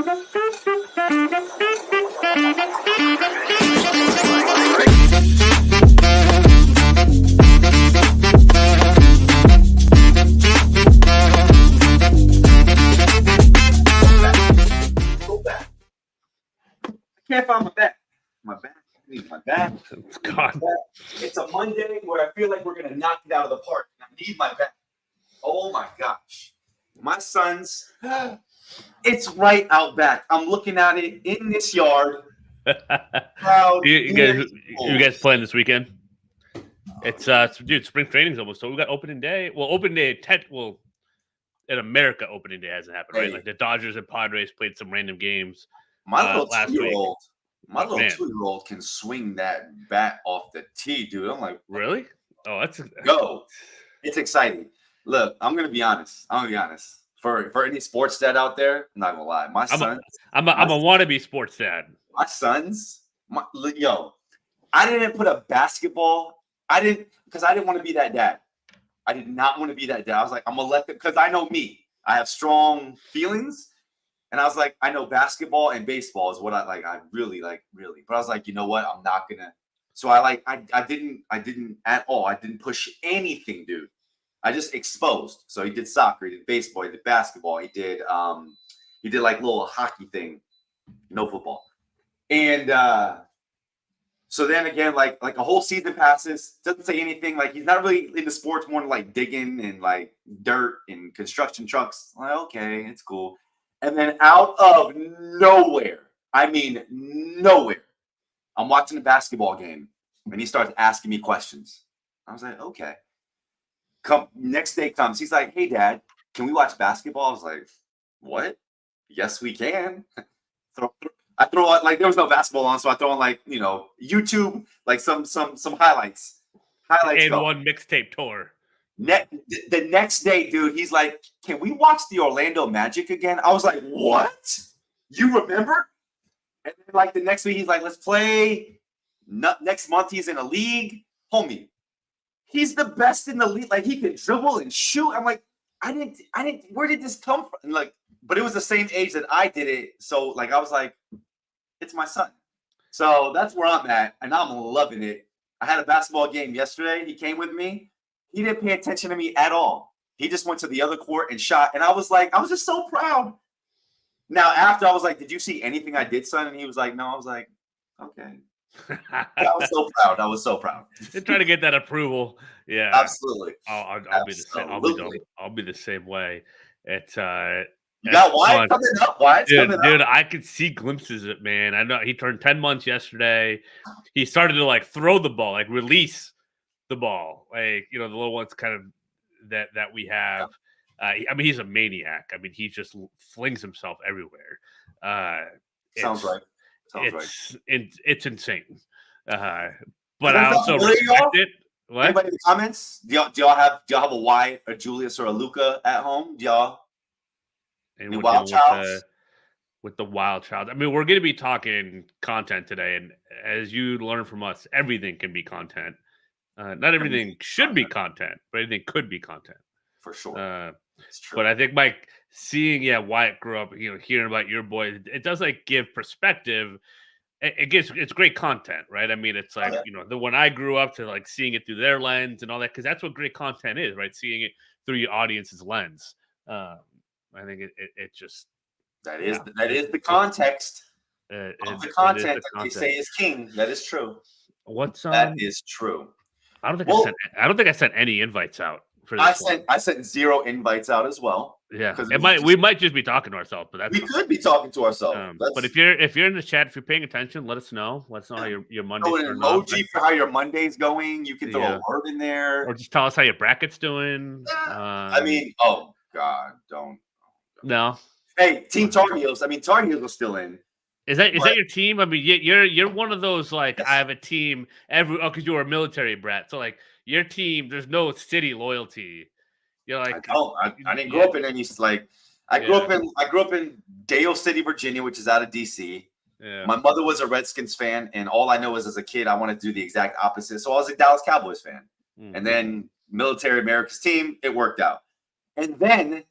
Can't find my back. My back. I need my back. It's gone. It's a Monday where I feel like we're gonna knock it out of the park. I need my back. Oh my gosh. My son's it's right out back. I'm looking at it in this yard. Proud. You guys playing this weekend? It's dude, spring training's almost so we got opening day. Well, opening day in America, opening day hasn't happened, right? Like the Dodgers and Padres played some random games. My little 2-year-old can swing that bat off the tee, dude. I'm like, really? Oh, that's go. It's exciting. Look, I'm gonna be honest. For any sports dad out there, I'm not gonna lie. I'm a wannabe sports dad. My sons, I didn't put a basketball. Because I didn't want to be that dad. I did not want to be that dad. I was like, I'm gonna let them, because I know me. I have strong feelings. And I was like, I know basketball and baseball is what I like. I really like, really. But I was like, you know what? I'm not gonna. So I didn't at all. I didn't push anything, dude. I just exposed. So he did soccer, he did baseball, he did basketball, he did like little hockey thing, no football. And so then again, like a whole season passes, doesn't say anything. Like he's not really into sports, more like digging and like dirt and construction trucks. Like, okay, it's cool. And then out of nowhere, I mean nowhere, I'm watching a basketball game and he starts asking me questions. I was like, okay. Next day comes, he's like, hey dad, can we watch basketball? I was like, what? Yes, we can. I throw on, like, there was no basketball on, so I throw on like, YouTube, like some highlights. And one mixtape tour. The next day, dude, he's like, can we watch the Orlando Magic again? I was like, what? You remember? And then like the next week, he's like, let's play. Next month, he's in a league. Homie, he's the best in the league. Like he can dribble and shoot. I'm like, I didn't, where did this come from? And like, but it was the same age that I did it. So like, I was like, it's my son. So that's where I'm at. And I'm loving it. I had a basketball game yesterday. He came with me. He didn't pay attention to me at all. He just went to the other court and shot. And I was like, I was just so proud. Now, after I was like, did you see anything I did, son? And he was like, no. I was like, okay. I was so proud. I was so proud. They're trying to get that approval. Yeah. Absolutely. I'll be the same. I'll be the same way. It's you got Wyatt coming up. Wyatt's coming up. Dude, I could see glimpses of it, man. I know he turned 10 months yesterday. He started to like throw the ball, like release the ball, like the little ones kind of that we have. I mean, he's a maniac. I mean, he just flings himself everywhere. Sounds right. It's insane. But I also respect it. What? Anybody in the comments? Do y'all have a Wyatt, a Julius, or a Luca at home? Do y'all? Any wild childs? With the wild child. I mean, we're going to be talking content today, and as you learn from us, everything can be content. Not everything should be content, but everything could be content. For sure. It's true. But I think, Mike, seeing Wyatt grew up, hearing about your boy, it does like give perspective. It's great content, right? I mean, it's like, the when I grew up to like seeing it through their lens and all that, because that's what great content is, right? Seeing it through your audience's lens. I think it just that is the context of the content that they say is king. That is true. That is true. I don't think I sent any invites out for this. I sent 0 invites out as well. Yeah, we might just be talking to ourselves, but we could be talking to ourselves. But if you're in the chat, if you're paying attention, let us know. Let us know how your Monday's an emoji for how your Monday's going. You can throw a word in there, or just tell us how your bracket's doing. I mean, oh God, don't. No. Hey, Team Tar Heels. I mean, Tar Heels are still in. Is that your team? I mean, you're one of those like I have a team because you were a military brat. So like your team, there's no city loyalty. You're like I didn't grow up in any like I grew up in Dale City, Virginia, which is out of DC. Yeah. My mother was a Redskins fan, and all I know is as a kid I wanted to do the exact opposite. So I was a Dallas Cowboys fan. Mm-hmm. And then military America's team, it worked out. And then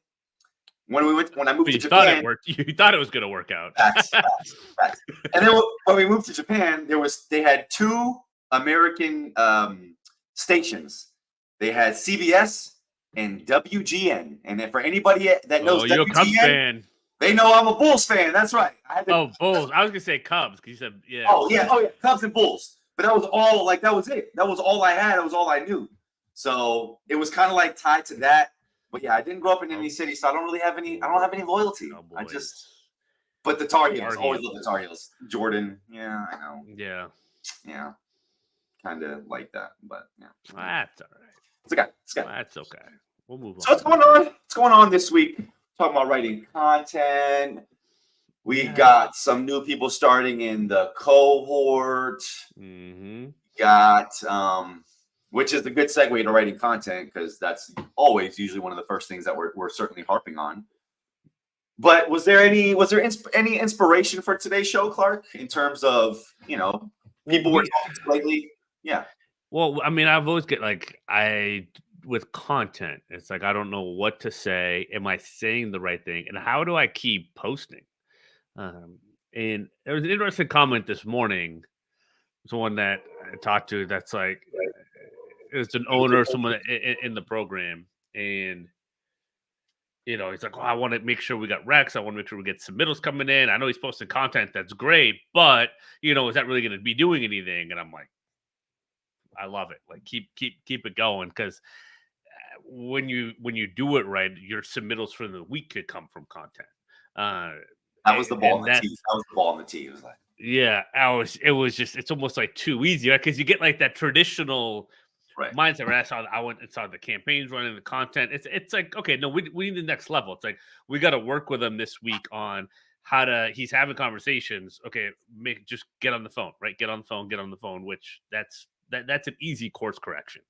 when I moved But to you thought it Japan, worked. You thought it was going to work out. facts, facts, facts. And then when we moved to Japan, they had two American stations. They had CBS and WGN. And then for anybody that knows Oh, you're a Cubs WGN, fan. they know I'm a Bulls fan. That's right. I had to, Oh, Bulls. I was going to say Cubs because you said, yeah. oh yeah, Cubs and Bulls. But that was all that was it. That was all I had. That was all I knew. So it was kind of like tied to that. But yeah, I didn't grow up in any city, so I don't have any loyalty. I just, but the Tar Heels, always love the Tar Heels. Jordan, yeah, I know. Yeah, kind of like that, but yeah. That's all right. It's okay. That's okay. We'll move on. So what's going on? What's going on this week? Talking about writing content. We got some new people starting in the cohort. Got which is a good segue to writing content because that's always usually one of the first things that we're certainly harping on. But was there any inspiration for today's show, Clark, in terms of people we're talking to lately? Yeah. Well, I mean, I've always get with content, it's like I don't know what to say. Am I saying the right thing? And how do I keep posting? And there was an interesting comment this morning. Someone that I talked to that's like, it's an owner, someone in the program, and he's like, "Oh, I want to make sure we got Rex. I want to make sure we get submittals coming in. I know he's posting content that's great, but is that really going to be doing anything?" And I'm like, "I love it. Like, keep it going because when you do it right, your submittals for the week could come from content." That was the ball in the tee. That was the ball in the tee. It was like, yeah, it was just, it's almost like too easy, right? Because you get like that traditional mindset, right? I went and saw the campaigns running the content. It's like, okay, no, we need the next level. It's like, we got to work with him this week on he's having conversations. Okay, just get on the phone, right? Get on the phone, which that's an easy course correction.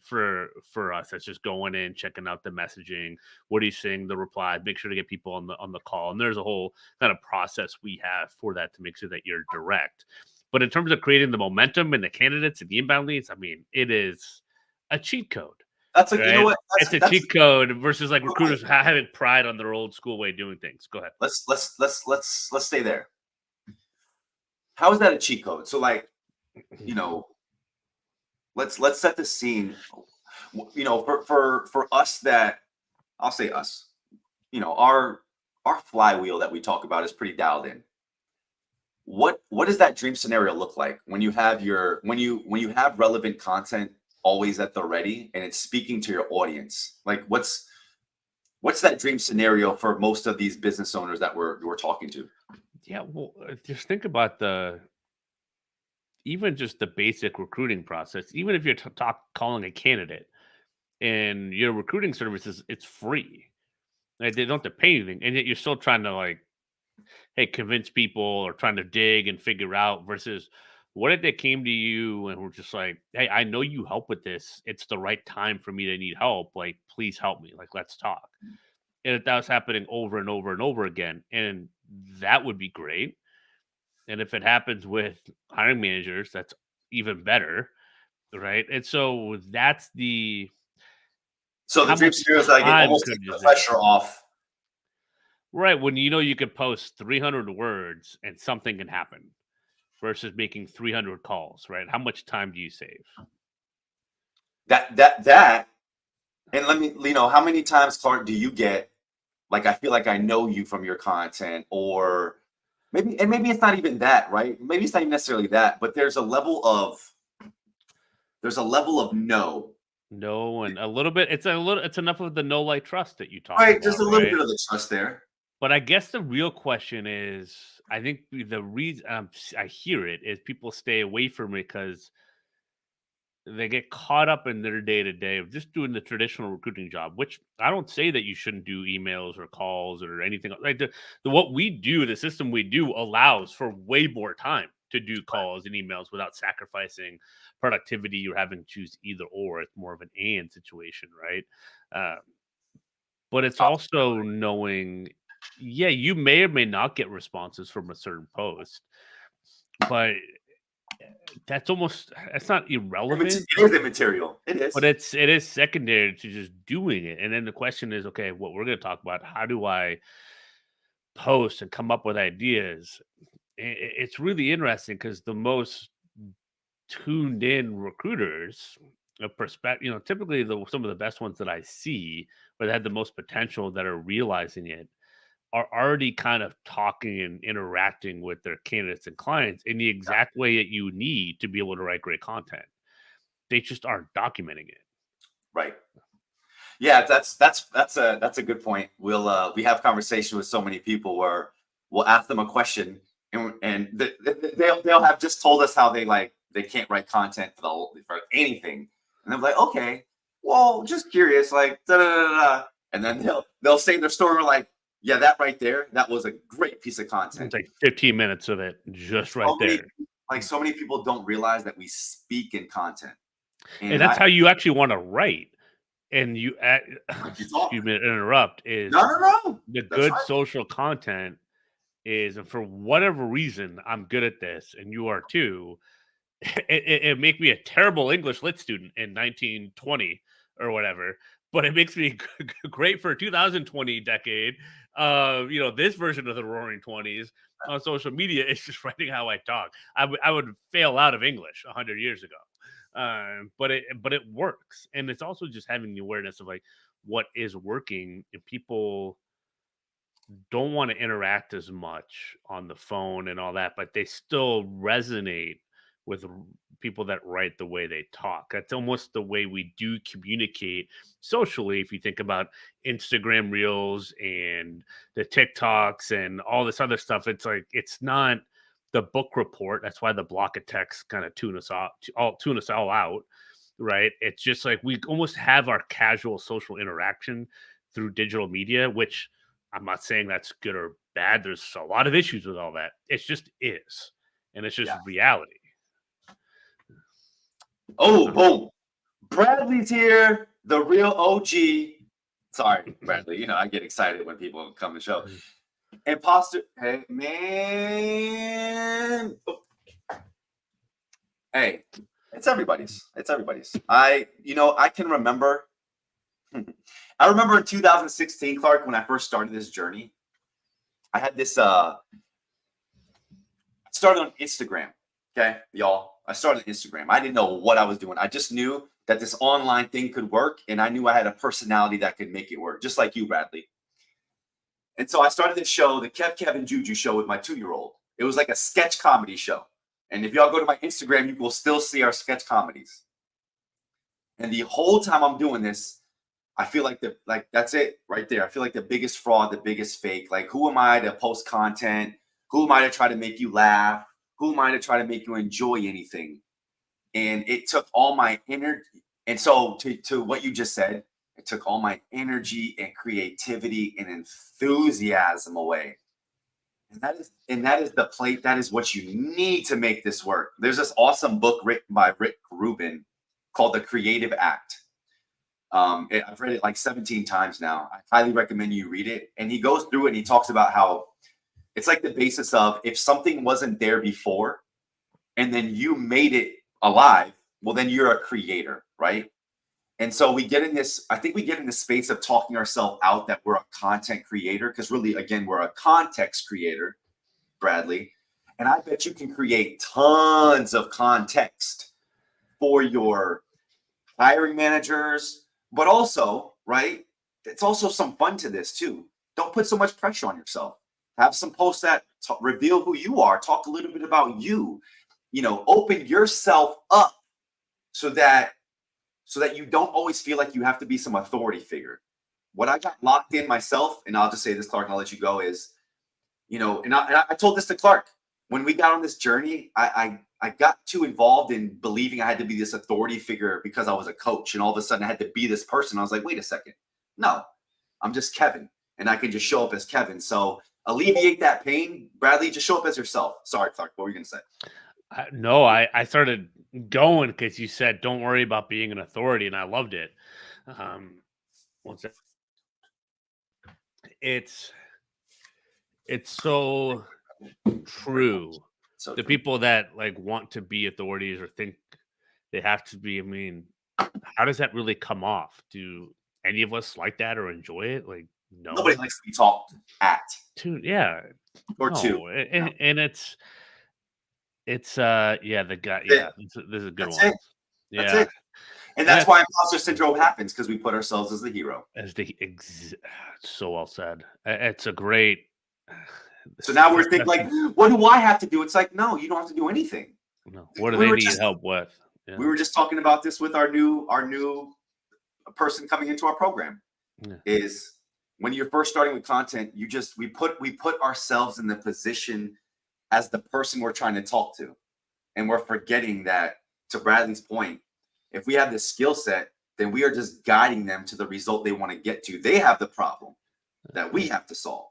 For us, that's just going in, checking out the messaging, what he's saying, the replies, make sure to get people on the call. And there's a whole kind of process we have for that to make sure that you're direct. But in terms of creating the momentum and the candidates and the inbound leads, I mean, it is a cheat code. That's a, right? It's a cheat code versus like recruiters having pride on their old school way of doing things. Go ahead. Let's stay there. How is that a cheat code? So like, let's set the scene. For us that, I'll say us, our flywheel that we talk about is pretty dialed in. What does that dream scenario look like when you have when you have relevant content always at the ready and it's speaking to your audience? Like what's that dream scenario for most of these business owners that we're talking to? Yeah, well, just think about even just the basic recruiting process. Even if you're calling a candidate and your recruiting services, it's free. Like, they don't have to pay anything, and yet you're still trying to convince people or trying to dig and figure out versus what if they came to you and were just like, "Hey, I know you help with this. It's the right time for me to need help. Like, please help me. Like, let's talk." And if that was happening over and over and over again, and that would be great. And if it happens with hiring managers, that's even better, right? And so that's the dream scenario is like it almost takes the pressure off. Right, when you could post 300 words and something can happen versus making 300 calls, right? How much time do you save? That, and let me, how many times, Clark, do you get, like, I feel like I know you from your content, or maybe it's not even that, right? Maybe it's not even necessarily that, but there's a level of no, and a little bit, it's enough of the no, like, trust that you talk about. Right, just a little bit of the trust there. But I guess the real question is, I think the reason I hear it is people stay away from it because they get caught up in their day-to-day of just doing the traditional recruiting job, which I don't say that you shouldn't do emails or calls or anything. Like what we do, the system we do allows for way more time to do calls and emails without sacrificing productivity or having to choose either or. It's more of an and situation, right? But it's also knowing, yeah, you may or may not get responses from a certain post, but that's almost that's not irrelevant, It is immaterial. It but is. it is secondary to just doing it. And then the question is, okay, what we're going to talk about, how do I post and come up with ideas? It's really interesting because the most tuned in recruiters of perspective, typically some of the best ones that I see, or that had the most potential, that are realizing it, are already kind of talking and interacting with their candidates and clients in the Yeah, exact way that you need to be able to write great content. They just aren't documenting it. right. Yeah, that's a good point. We have conversation with so many people where we'll ask them a question and they'll have just told us how they can't write content for anything, and I'm like, okay, well, just curious, like da da da da, and then they'll say their story. We're like, yeah, that right there, that was a great piece of content. It's like 15 minutes of it just right So many there. so many people don't realize that we speak in content, And and that's I how you actually want to write. And you talk. excuse me to interrupt, No, is no, no. the That's good right. social content is, and for whatever reason, I'm good at this and you are too. It make me a terrible English lit student in 1920 or whatever, but it makes me great for 2020 decade. This version of the Roaring Twenties on social media is just writing how I talk. I would fail out of English 100 years ago, but it works, and it's also just having the awareness of like what is working, and people don't want to interact as much on the phone and all that, but they still resonate with people that write the way they talk. That's almost the way we do communicate socially. If you think about Instagram Reels and the TikToks and all this other stuff, it's like it's not the book report. That's why the block of text kind of tune us all out, right? It's just like we almost have our casual social interaction through digital media, which I'm not saying that's good or bad. There's a lot of issues with all that. It just is, and it's just Yeah. reality. Oh, Uh, boom. Bradley's here, the real OG. Sorry, Bradley. I get excited when people come to the show. Imposter. Hey, man. Oh, hey, it's everybody's. It's everybody's. I can remember. I remember in 2016, Clark, when I first started this journey. I had this. Started on Instagram. Okay, y'all. I started on Instagram. I didn't know what I was doing. I just knew that this online thing could work, and I knew I had a personality that could make it work, just like you, Bradley. And so I started this show, the Kevin Juju show, with my 2-year-old. It was like a sketch comedy show. And if y'all go to my Instagram, you will still see our sketch comedies. And the whole time I'm doing this, I feel like that's it right there. I feel like the biggest fraud, the biggest fake. Like, who am I to post content? Who am I to try to make you laugh? Who am I to try to make you enjoy anything? And it took all my energy. And so to what you just said, it took all my energy and creativity and enthusiasm away. And that is the plate. That is what you need to make this work. There's this awesome book written by Rick Rubin called The Creative Act. I've read it like 17 times now. I highly recommend you read it. And he goes through it and he talks about how it's like the basis of, if something wasn't there before and then you made it alive, well, then you're a creator, right? And so I think we get in the space of talking ourselves out that we're a content creator, because really, again, we're a context creator, Bradley. And I bet you can create tons of context for your hiring managers, but also, right? It's also some fun to this too. Don't put so much pressure on yourself. Have some posts that reveal who you are. Talk a little bit about you. Open yourself up so that you don't always feel like you have to be some authority figure. What I got locked in myself, and I'll just say this, Clark, and I'll let you go, is, and I told this to Clark when we got on this journey. I got too involved in believing I had to be this authority figure because I was a coach, and all of a sudden I had to be this person. I was like, wait a second, no, I'm just Kevin, and I can just show up as Kevin. So alleviate that pain, Bradley. Just show up as yourself. Sorry, Clark, what were you gonna say? no, I started going because you said don't worry about being an authority, and I loved it. Um, what's that? It's it's so true, So The true. people that like want to be authorities or think they have to be. I mean, how does that really come off? Do any of us like that or enjoy it? Like, Nobody no, likes to be talked at yeah, or to. no, No, and it's yeah, the guy, that's it. yeah, this is a good That's it. one, That's yeah, it. And and that's that's why imposter syndrome happens because we put ourselves as the hero. as the so well said. It's a great. So now we're thinking Especially, like, what do I have to do? It's like, no, you don't have to do anything. no, what do We they were need just help with? we Yeah, were just talking about this with our new person coming into our program. yeah. Is when you're first starting with content, we put ourselves in the position as the person we're trying to talk to. And we're forgetting that, to Bradley's point, if we have this skill set, then we are just guiding them to the result they want to get to. They have the problem that we have to solve.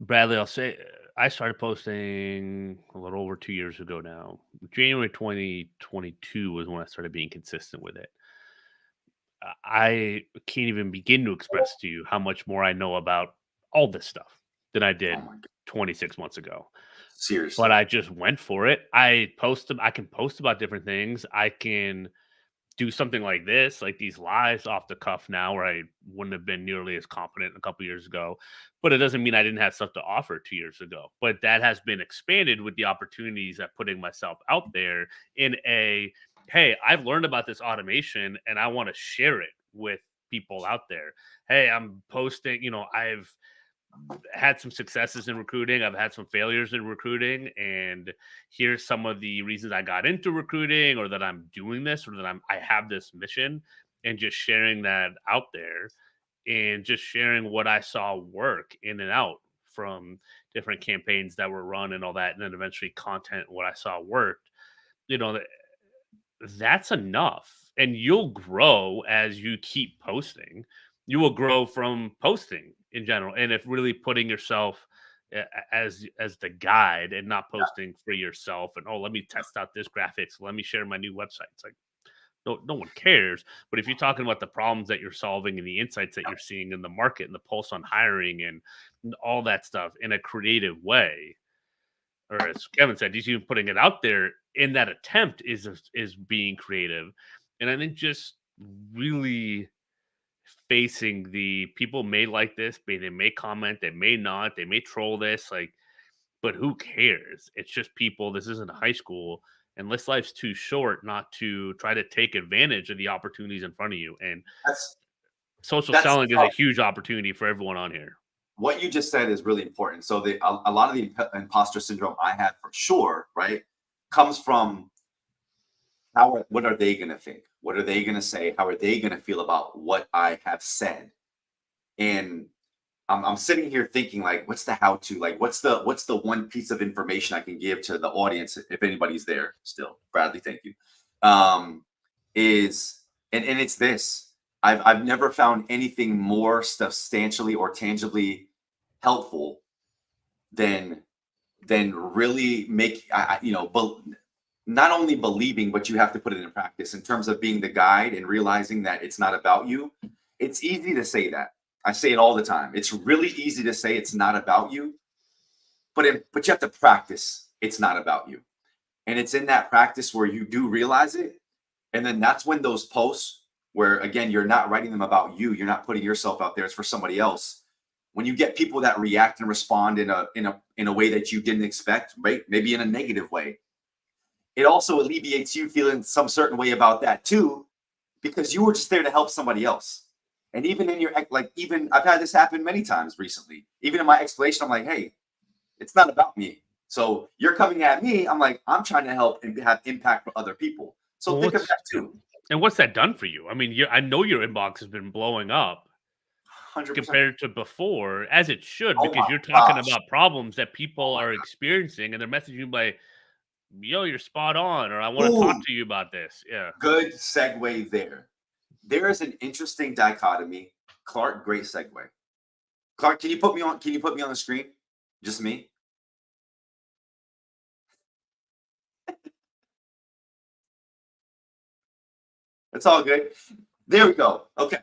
Bradley, I'll say I started posting a little over 2 years ago now. January 2022 was when I started being consistent with it. I can't even begin to express to you how much more I know about all this stuff than I Oh did my God. 26 months ago. But Seriously. I just went for it. I can post about different things. I can do something like this, like these lives off the cuff now, where I wouldn't have been nearly as confident a couple years ago. But it doesn't mean I didn't have stuff to offer 2 years ago. But that has been expanded with the opportunities at putting myself out there in a hey, I've learned about this automation and I want to share it with people out there. Hey, I'm posting, I've had some successes in recruiting. I've had some failures in recruiting, and here's some of the reasons I got into recruiting, or that I'm doing this, or that I have this mission, and just sharing that out there, and just sharing what I saw work in and out from different campaigns that were run and all that, and then eventually content what I saw worked. You know, that's enough. And you'll grow as you keep posting. You will grow from posting in general. And if really putting yourself as the guide and not posting for yourself and oh, let me test out this graphics, let me share my new website. It's like no one cares. But if you're talking about the problems that you're solving and the insights that you're seeing in the market and the pulse on hiring and all that stuff in a creative way, or as Kevin said, he's even putting it out there in that attempt is being creative. And I think just really facing the people may like this, they may comment, they may not, they may troll this, like, but who cares? It's just people. This isn't high school, and this life's too short not to try to take advantage of the opportunities in front of you. And That's social that's selling is a huge opportunity for everyone on here. what you just said is really important. So a lot of the imposter syndrome I had for sure, right, comes from what are they going to think? What are they going to say? How are they going to feel about what I have said? And I'm sitting here thinking like, what's the how to? Like, what's the one piece of information I can give to the audience if anybody's there still? Bradley, thank you. Um, is and it's this. I've never found anything more substantially or tangibly helpful than really but not only believing, but you have to put it in practice in terms of being the guide and realizing that it's not about you. It's easy to say that. I say it all the time. It's really easy to say it's not about you, but you have to practice. It's not about you, and it's in that practice where you do realize it, and then that's when those posts, where again you're not writing them about you, you're not putting yourself out there. It's for somebody else. When you get people that react and respond in a way that you didn't expect, right? Maybe in a negative way, it also alleviates you feeling some certain way about that too, because you were just there to help somebody else. And even in your even I've had this happen many times recently. Even in my explanation, I'm like, hey, it's not about me. So you're coming at me. I'm like, I'm trying to help and have impact for other people. So Well, think of that too. what's that done for you? I mean, I know your inbox has been blowing up 100%. compared to before, as it should, Oh because my you're talking gosh. about problems that Oh people my are experiencing, and they're messaging you by, "Yo, you're spot on," or "I God. want to talk Boom. to you about this." Yeah. Good segue there. There is an interesting dichotomy. Clark, great segue. Clark, can you put me on? Can you put me on the screen? Just me. It's all good. There we go. Okay.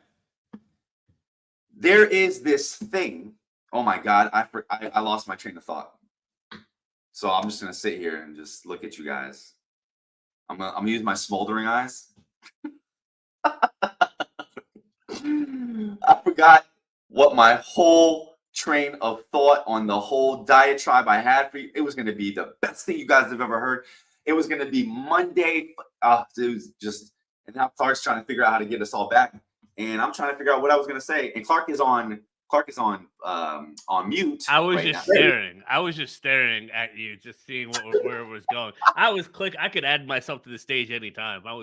There is this thing. Oh my God, I lost my train of thought. So I'm just gonna sit here and just look at you guys. I'm gonna use my smoldering eyes. I forgot what my whole train of thought on the whole diatribe I had for you. It was gonna be the best thing you guys have ever heard. It was gonna be Monday. It was just, and now Clark's trying to figure out how to get us all back, and I'm trying to figure out what I was gonna say. And Clark is on mute. I was right just now. staring. I was just staring at you, just seeing where it was going. I could add myself to the stage anytime. I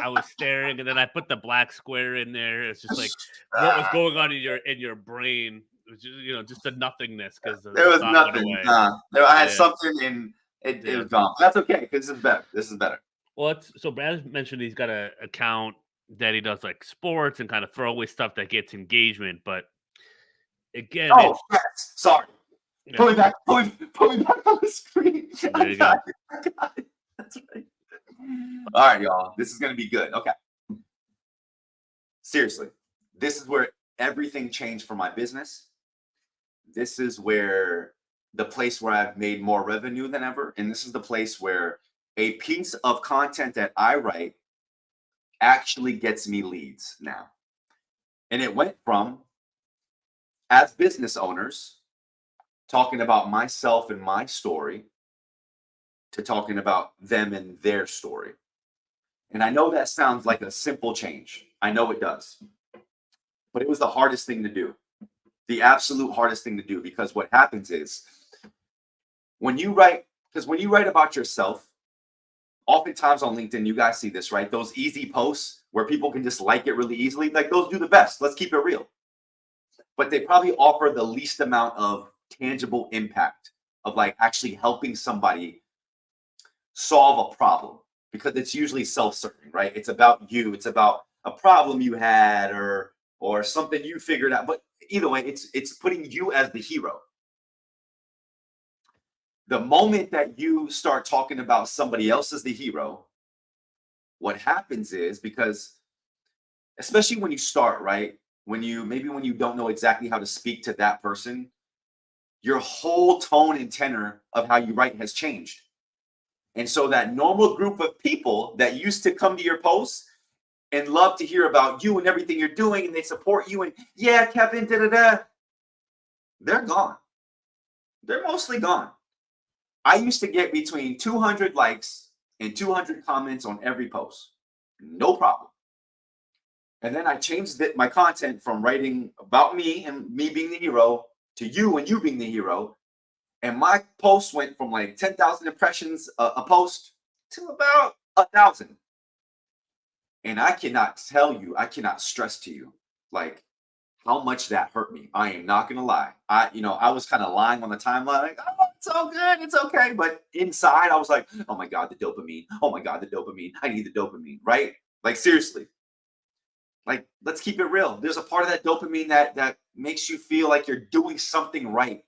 was staring, and then I put the black square in there. It's just like what was going on in your brain. It was just, just the nothingness because the There was thought went nothing. away. I had Yeah. something and it Yeah. was gone. That's okay because this is better. This is better. Well, so Brad mentioned he's got a account that he does like sports and kind of throwaway stuff that gets engagement, but again, Oh, it's yes. Sorry. yeah, Put me back. Put me back on the screen. there you go. I got it. That's right. All right, y'all. This is gonna be good. Okay. Seriously, this is where everything changed for my business. This is where the place where I've made more revenue than ever, and this is the place where a piece of content that I write actually gets me leads now. And it went from, as business owners, talking about myself and my story to talking about them and their story. And I know that sounds like a simple change. I know it does. But it was the hardest thing to do. The absolute hardest thing to do, because what happens is when you write about yourself, oftentimes on LinkedIn, you guys see this, right? Those easy posts where people can just like it really easily, like those do the best. Let's keep it real. But they probably offer the least amount of tangible impact of like actually helping somebody solve a problem, because it's usually self-serving, right? It's about you. It's about a problem you had or something you figured out. But either way, it's putting you as the hero. The moment that you start talking about somebody else as the hero, what happens is, because especially when you start, right? When you don't know exactly how to speak to that person, your whole tone and tenor of how you write has changed. And so that normal group of people that used to come to your posts and love to hear about you and everything you're doing, and they support you, and yeah, Kevin, they're gone. They're mostly gone. I used to get between 200 likes and 200 comments on every post. No problem. And then I changed my content from writing about me and me being the hero to you and you being the hero. And my post went from like 10,000 impressions a post to about 1,000. And I cannot stress to you like how much that hurt me. I am not gonna lie. I was kind of lying on the timeline, like, oh, it's all good, it's okay. But inside, I was like, oh my God, the dopamine. Oh my God, the dopamine. I need the dopamine, right? Like seriously. Like, let's keep it real. There's a part of that dopamine that makes you feel like you're doing something right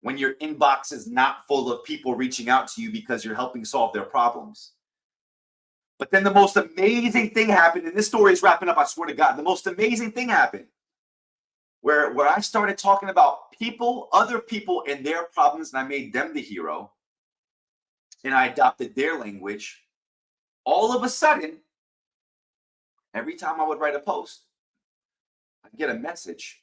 when your inbox is not full of people reaching out to you because you're helping solve their problems. But then the most amazing thing happened, and this story is wrapping up, I swear to God. The most amazing thing happened where I started talking about people, other people and their problems, and I made them the hero, and I adopted their language. All of a sudden, every time I would write a post, I'd get a message.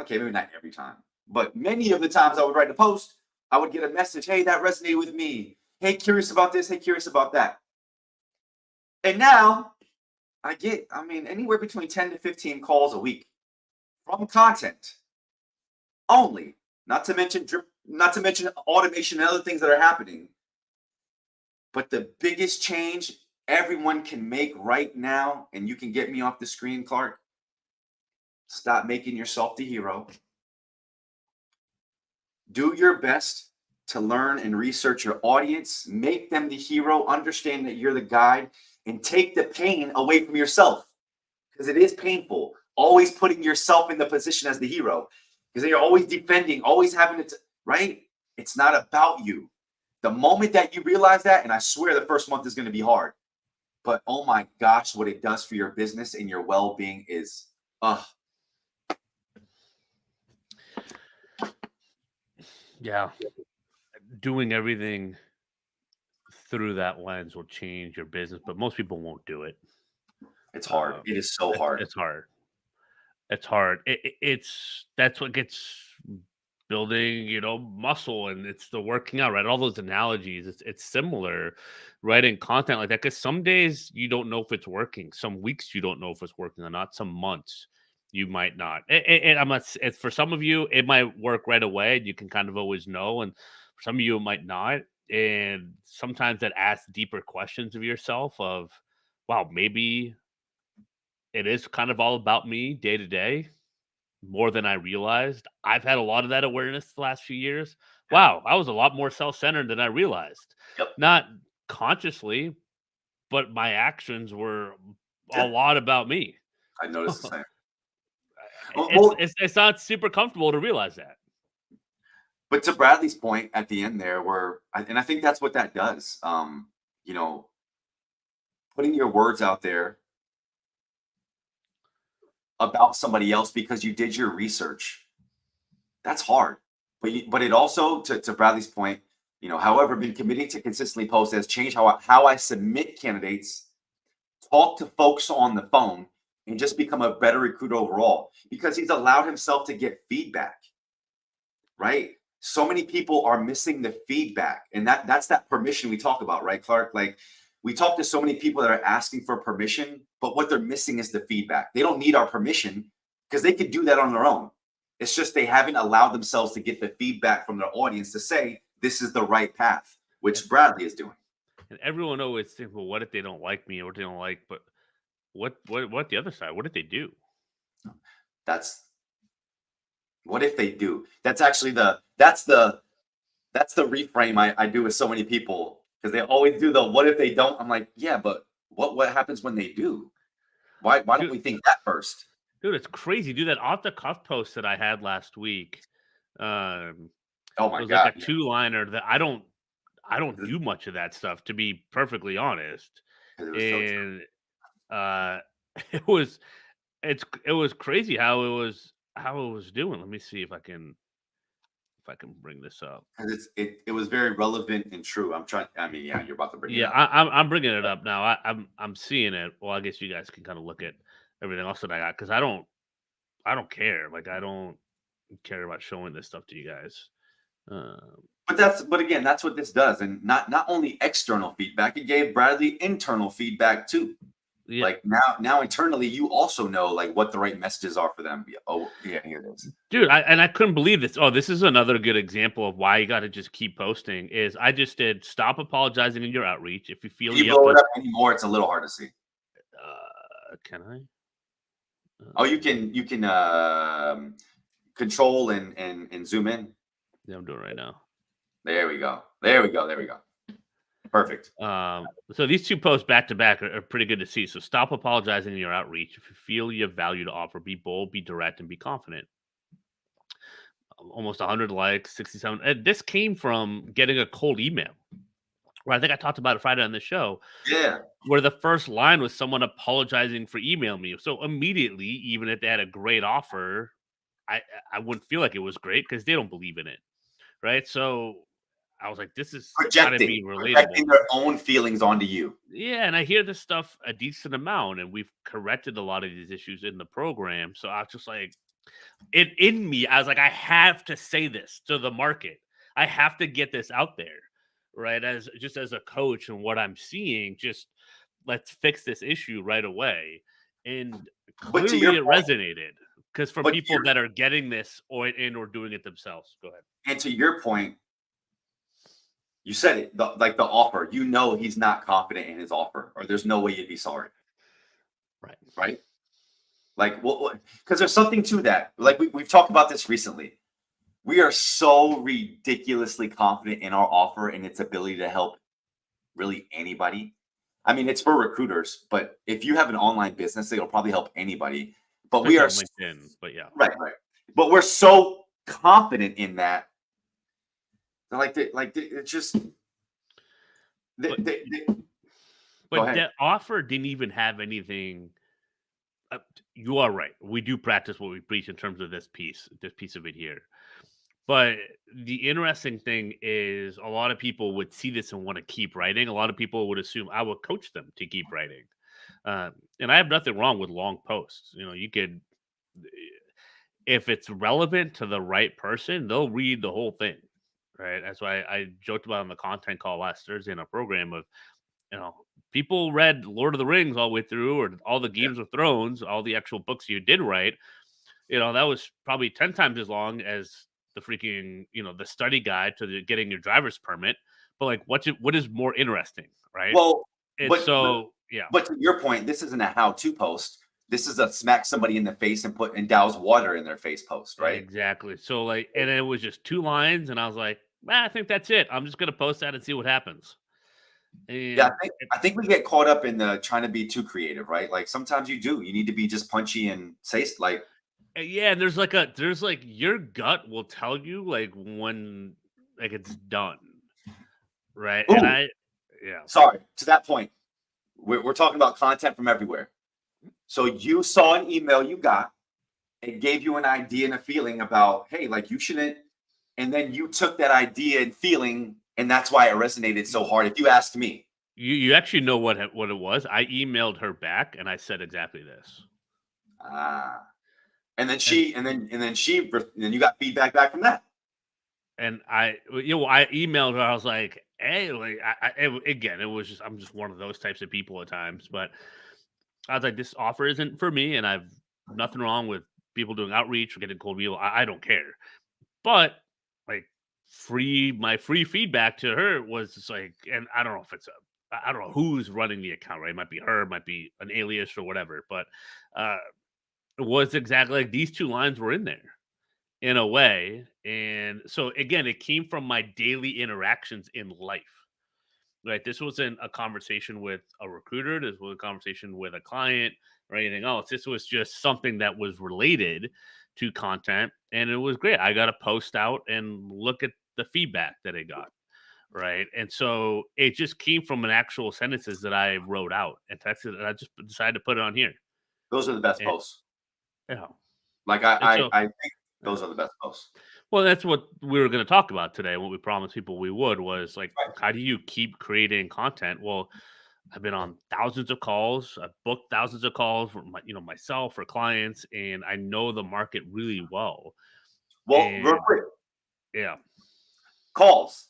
Okay, maybe not every time, but many of the times I would write a post, I would get a message. Hey, that resonated with me. Hey, curious about this. Hey, curious about that. And now I get, anywhere between 10 to 15 calls a week from content only, not to mention automation and other things that are happening. But the biggest change everyone can make right now, and you can get me off the screen, Clark, stop making yourself the hero. Do your best to learn and research your audience, make them the hero, understand that you're the guide, and take the pain away from yourself, because it is painful always putting yourself in the position as the hero, because you're always defending, always having it, right? It's not about you. The moment that you realize that, and I swear the first month is going to be hard, but oh my gosh, what it does for your business and your well-being is, Yeah. doing everything through that lens will change your business, but most people won't do it. It's hard. Um, It is so it's, hard. it's hard. It's hard. It's that's what gets building, muscle, and it's the working out, right? All those analogies, it's similar, right? In content like that, because some days you don't know if it's working, some weeks you don't know if it's working or not, some months you might not. And I'm not. For some of you, it might work right away, and you can kind of always know, and for some of you, it might not. And sometimes that asks deeper questions of yourself. Of, wow, maybe it is kind of all about me day to day more than I realized. I've had a lot of that awareness the last few years. Yeah. Wow, I was a lot more self-centered than I realized. Yep. Not consciously, but my actions were a Yeah. lot about me. I noticed the same. It's Well, it's it's not super comfortable to realize that. but to Bradley's point at the end there, and I think that's what that does. You know, putting your words out there about somebody else because you did your research. That's hard. But it also, to Bradley's point, however, been committing to consistently post has changed how I submit candidates, talk to folks on the phone, and just become a better recruiter overall because he's allowed himself to get feedback, right? So many people are missing the feedback, and that's that permission we talk about, right, Clark? Like we talk to so many people that are asking for permission, but what they're missing is the feedback. They don't need our permission because they could do that on their own. It's just they haven't allowed themselves to get the feedback from their audience to say this is the right path, And, which Bradley is doing. and everyone always thinks, well, what if they don't like me or what they don't like? But what the other side? What did they do? That's what if they do? That's the reframe I do with so many people because they always do the what if they don't. I'm like, yeah, but what happens when they do? Why don't Dude, we think that first? dude, it's crazy. Dude, that off the cuff post that I had last week. Um, Oh It my was like a god, yeah, two-liner that I don't do much of that stuff, to be perfectly honest. 'cause it was so true. And uh it was it was crazy how it was doing. Let me see if I can bring this up. 'Cause it was very relevant and true. I mean, yeah, you're about to bring it Yeah, up. I'm bringing it up now. I'm seeing it. Well, I guess you guys can kind of look at everything else that I got because I don't care. Like I don't care about showing this stuff to you guys. Um, But again, that's what this does, and not only external feedback, it gave Bradley internal feedback too. yeah, Like now internally, you also know like what the right messages are for them. Yeah, oh yeah, here it is. dude, I couldn't believe this. Oh, this is another good example of why you got to just keep posting. Is I just did stop apologizing in your outreach. If you feel Can you you have blow to, it up anymore? It's a little hard to see. can I? Oh, you can control and zoom in. Yeah, I'm doing it right now. There we go. There we go. There we go. Perfect. So these two posts back to back are pretty good to see. So stop apologizing in your outreach. If you feel you have value to offer, be bold, be direct, and be confident. Almost 100 likes, 67. And this came from getting a cold email. Where I think I talked about it Friday on the show, Yeah. where the first line was someone apologizing for emailing me. So immediately, even if they had a great offer, I I wouldn't feel like it was great because they don't believe in it, right? So I was like, this is gotta be Projecting relatable. their own feelings onto you. Yeah, and I hear this stuff a decent amount, and we've corrected a lot of these issues in the program. So I was just like, it in me, I was like, I have to say this to the market. I have to get this out there, right? As a coach and what I'm seeing, just let's fix this issue right away. And But to clearly your it point, resonated because for but to people your, that are getting this or doing it themselves. Go ahead. and to your point, you said it, like the offer. You know he's not confident in his offer, or there's no way you'd be sorry, Right. right? Like, what? Because there's something to that. Like we've talked about this recently. We are so ridiculously confident in our offer and its ability to help really anybody. I mean, it's for recruiters, but if you have an online business, it'll probably help anybody. But we Especially are on LinkedIn. But yeah. right, right. But we're so confident in that. It's just But go but ahead. that offer didn't even have anything. You are right. We do practice what we preach in terms of this piece of it here. But the interesting thing is a lot of people would see this and want to keep writing. A lot of people would assume I would coach them to keep writing. And I have nothing wrong with long posts. You know, you could, if it's relevant to the right person, they'll read the whole thing. Right. That's why I joked about on the content call last Thursday in a program of, you know, people read Lord of the Rings all the way through, or all the Yeah. Games of Thrones, all the actual books you did write. You know, that was probably 10 times as long as the freaking, you know, the study guide to getting your driver's permit. But like, what is more interesting, right? Well, And but so, yeah, but to your point, this isn't a how-to post. This is a smack somebody in the face and put and douse water in their face post, right? exactly. So like, and it was just 2 lines, and I was like, I think that's it. I'm just gonna post that and see what happens. Yeah, And I think we get caught up in the trying to be too creative, right? Like sometimes you do. You need to be just punchy and say like, yeah, and there's like your gut will tell you like when like it's done, right? And "Ooh, yeah, sorry." To that point, we're talking about content from everywhere. So you saw an email you got. It gave you an idea and a feeling about, hey, like you shouldn't. And then you took that idea and feeling, and that's why it resonated so hard. If you ask me, you actually know what it was. I emailed her back and I said exactly this. ah, and then And then you got feedback back from that. I emailed her. I was like, "Hey, like, again, it was just I'm just one of those types of people at times." But I was like, "This offer isn't for me, and I've nothing wrong with people doing outreach or getting cold people. I don't care." But like, my free feedback to her was just like, and I don't know if it's I don't know who's running the account, right? It might be her, it might be an alias or whatever, but uh, it was exactly like these 2 lines were in there in a way. And so again, it came from my daily interactions in life. Right. This wasn't a conversation with a recruiter. This was a conversation with a client or anything else. This was just something that was related to content. And it was great. I got to post out and look at the feedback that I got. Right. And so it just came from an actual sentences that I wrote out and texted. And I just decided to put it on here. Those are the best And, posts. yeah. Like And so, I think yeah. those are the best posts. Well, that's what we were going to talk about today. What we promised people we would was like, Right. how do you keep creating content? Well, I've been on thousands of calls. I've booked thousands of calls for myself for clients, and I know the market really well. Well, real And quick, yeah, calls.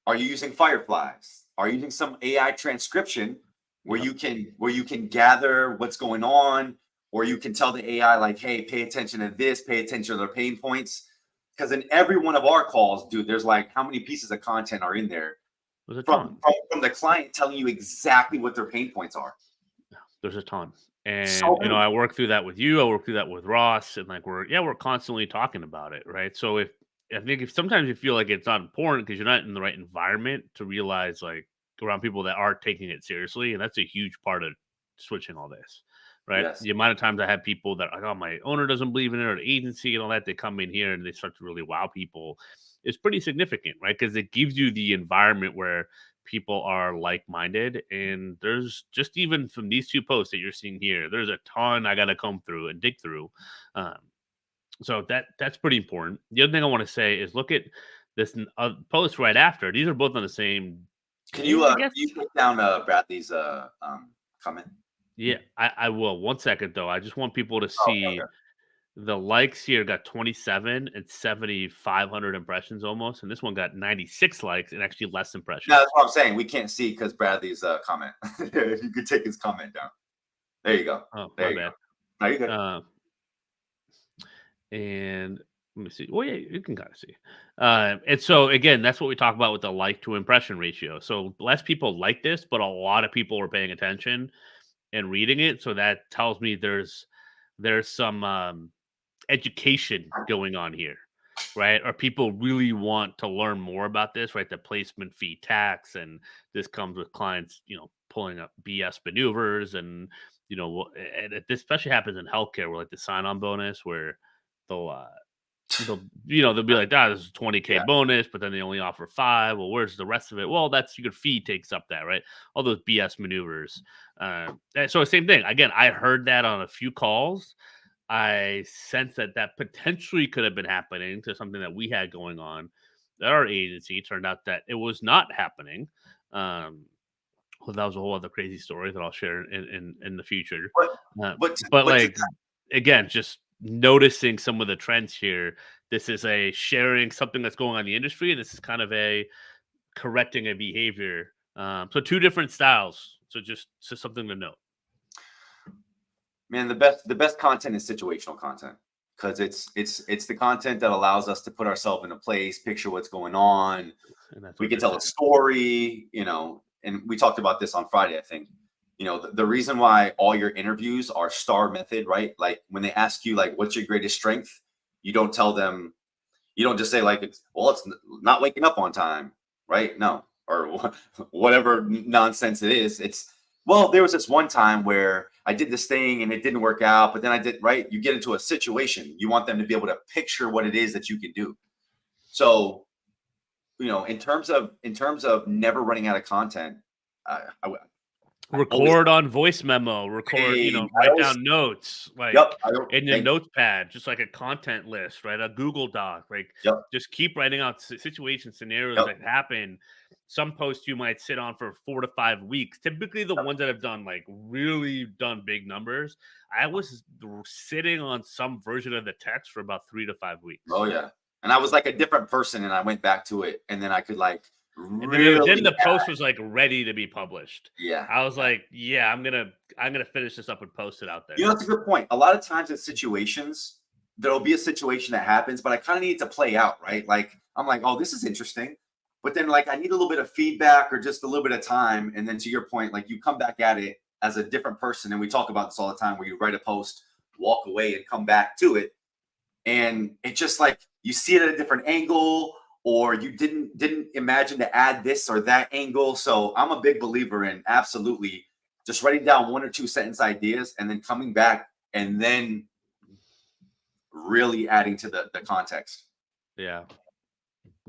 Are you using Fireflies? Are you using some AI transcription yep. where you can gather what's going on, or you can tell the AI like, hey, pay attention to this, pay attention to their pain points. Because in every one of our calls, dude, there's like how many pieces of content are in there There's a from ton. from the client telling you exactly what their pain points are. There's a ton. And So many. I work through that with you. I work through that with Ross, and like we're constantly talking about it, right? So if I think if sometimes you feel like it's not important because you're not in the right environment to realize like around people that are taking it seriously, and that's a huge part of switching all this, right? Yes. The amount of times I have people that like, oh, my owner doesn't believe in it, or the agency and all that, they come in here and they start to really wow people. It's pretty significant, right? Because it gives you the environment where people are like-minded, and there's just even from these 2 posts that you're seeing here, there's a ton I got to comb through and dig through. Um, so that's pretty important. The other thing I want to say is look at this post right after. These are both on the same day, I Can guess. you put down Bradley's comment? Yeah, I will. One second though. I just want people to Oh, okay, see okay. the likes here got 27 and 7,500 impressions almost, and this one got 96 likes and actually less No, that's impressions. what I'm saying. We can't see because Bradley's comment. You could take his comment down. There you go. Oh, There my you go. bad. No, you're good. And let me see. Well, yeah, you can kind of see. And so again, that's what we talk about with the like to impression ratio. So less people like this, but a lot of people are paying attention and reading it. So that tells me there's some education going on here, right? Or people really want to learn more about this, right? The placement fee tax, and this comes with clients, pulling up BS maneuvers, and this especially happens in healthcare, where like the sign-on bonus, where they'll they'll be like, this is a 20K Yeah. bonus, but then they only offer 5. Well, where's the rest of it? Well, that's your fee takes up that, right? All those BS maneuvers. So same thing. Again, I heard that on a few calls. I sense that that potentially could have been happening to something that we had going on at our agency. Turned out that it was not happening. Um, well, that was a whole other crazy story that I'll share in the future. But Uh, but but but to like again, just noticing some of the trends here. This is a sharing something that's going on in the industry, and this is kind of a correcting a behavior. So two different styles. So just something to note. man, the best content is situational content because it's the content that allows us to put ourselves in a place, picture what's going on. And that's We what can this tell a is. story, and we talked about this on Friday, I think. The reason why all your interviews are star method, right? Like when they ask you like what's your greatest strength, you don't tell them, you don't just say like it's not waking up on time, right? No, or whatever nonsense it is. It's, well, there was this one time where I did this thing and it didn't work out, but then I did, right? You get into a situation, you want them to be able to picture what it is that you can do. So, in terms of never running out of content, I always, Record on voice memo, record, hey, I write always, down notes, yep, like in your thank you, notepad, just like a content list, right? A Google Doc, like yep, just keep writing out situation scenarios yep, that happen. Some posts you might sit on for 4 to 5 weeks. Typically, the yep. ones that have done like really done big numbers, I was sitting on some version of the text for about 3 to 5 weeks. Oh yeah. And I was like a different person and I went back to it and then I could like And then really the post was like ready to be published. yeah. I was like, yeah, I'm gonna finish this up and post it out there. That's a good point. A lot of times in situations, there'll be a situation that happens, but I kind of need it to play out, right? Like I'm like, oh, this is interesting. But then like I need a little bit of feedback or just a little bit of time. And then to your point, like you come back at it as a different person. And we talk about this all the time where you write a post, walk away and come back to it. And it's just like you see it at a different angle or you didn't imagine to add this or that angle. So I'm a big believer in absolutely just writing down one or two sentence ideas and then coming back and then really adding to the context. Yeah.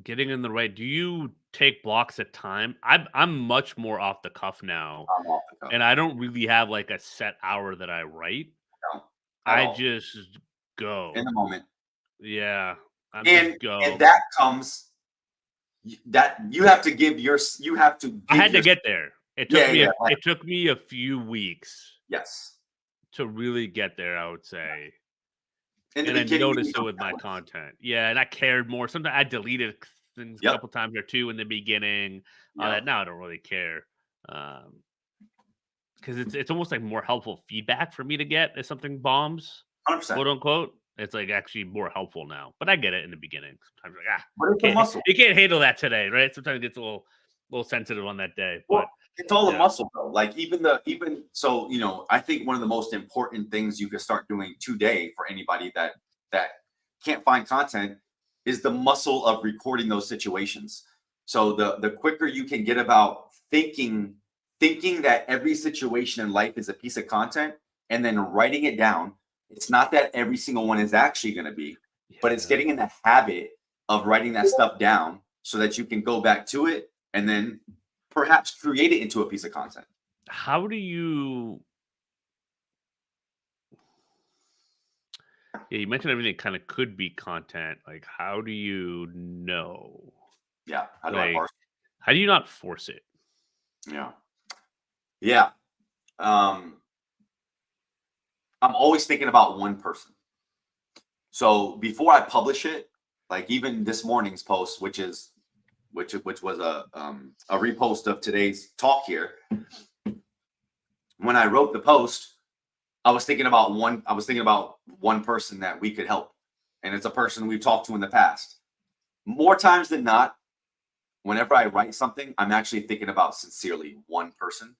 Getting in the right. Do you take blocks at time? I'm much more off the cuff now, I'm off the cuff. and I don't really have like a set hour that I write. No, at I all. just In go. the moment. Yeah, I'm And just and go. that comes that you have to give I had to get there. It took yeah, me yeah, it took me a few weeks yes. to really get there, I would say. In the And I beginning you noticed need it those with my balance. content. Yeah, and I cared more. Sometimes I deleted things a Yep. couple times or two in the beginning. Yep. That now I don't really care. Um, because it's almost like more helpful feedback for me to get if something bombs, 100%. quote unquote. It's like actually more helpful now. But I get it in the beginning. Sometimes like But it's a muscle. you can't handle that today, right? Sometimes it gets a little sensitive on that day. Well, But it's all a yeah. muscle, though. Like even so, I think one of the most important things you can start doing today for anybody that can't find content is the muscle of recording those situations. So the quicker you can get about thinking that every situation in life is a piece of content and then writing it down. It's not that every single one is actually going to be, but it's Yeah. getting in the habit of writing that stuff down so that you can go back to it and then perhaps create it into a piece of content. How do you Yeah, you mentioned everything kind of could be content. Like how do you know? Yeah. How do I Like parse? how do you not force it? Yeah. Yeah. Um, I'm always thinking about one person. So before I publish it, like even this morning's post, which was a repost of today's talk here. When I wrote the post, I was thinking about one person that we could help. And it's a person we've talked to in the past. More times than not, whenever I write something, I'm actually thinking about sincerely one person.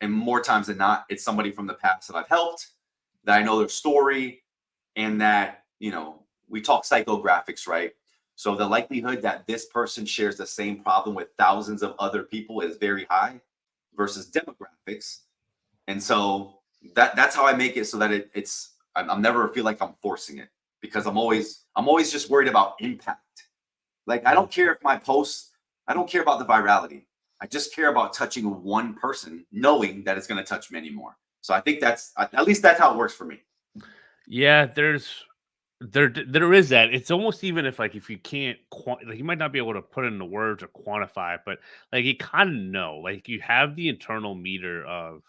And more times than not, it's somebody from the past that I've helped, that I know their story, and that, we talk psychographics, right? So the likelihood that this person shares the same problem with thousands of other people is very high versus demographics. And so that's how I make it so that I'm never feel like I'm forcing it because I'm always just worried about impact. Like I don't care if my posts, I don't care about the virality. I just care about touching one person, knowing that it's going to touch many more. So I think at least that's how it works for me. Yeah, there is that. It's almost even if like if you can't like you might not be able to put it into words or quantify it, but like you kind of know, like you have the internal meter of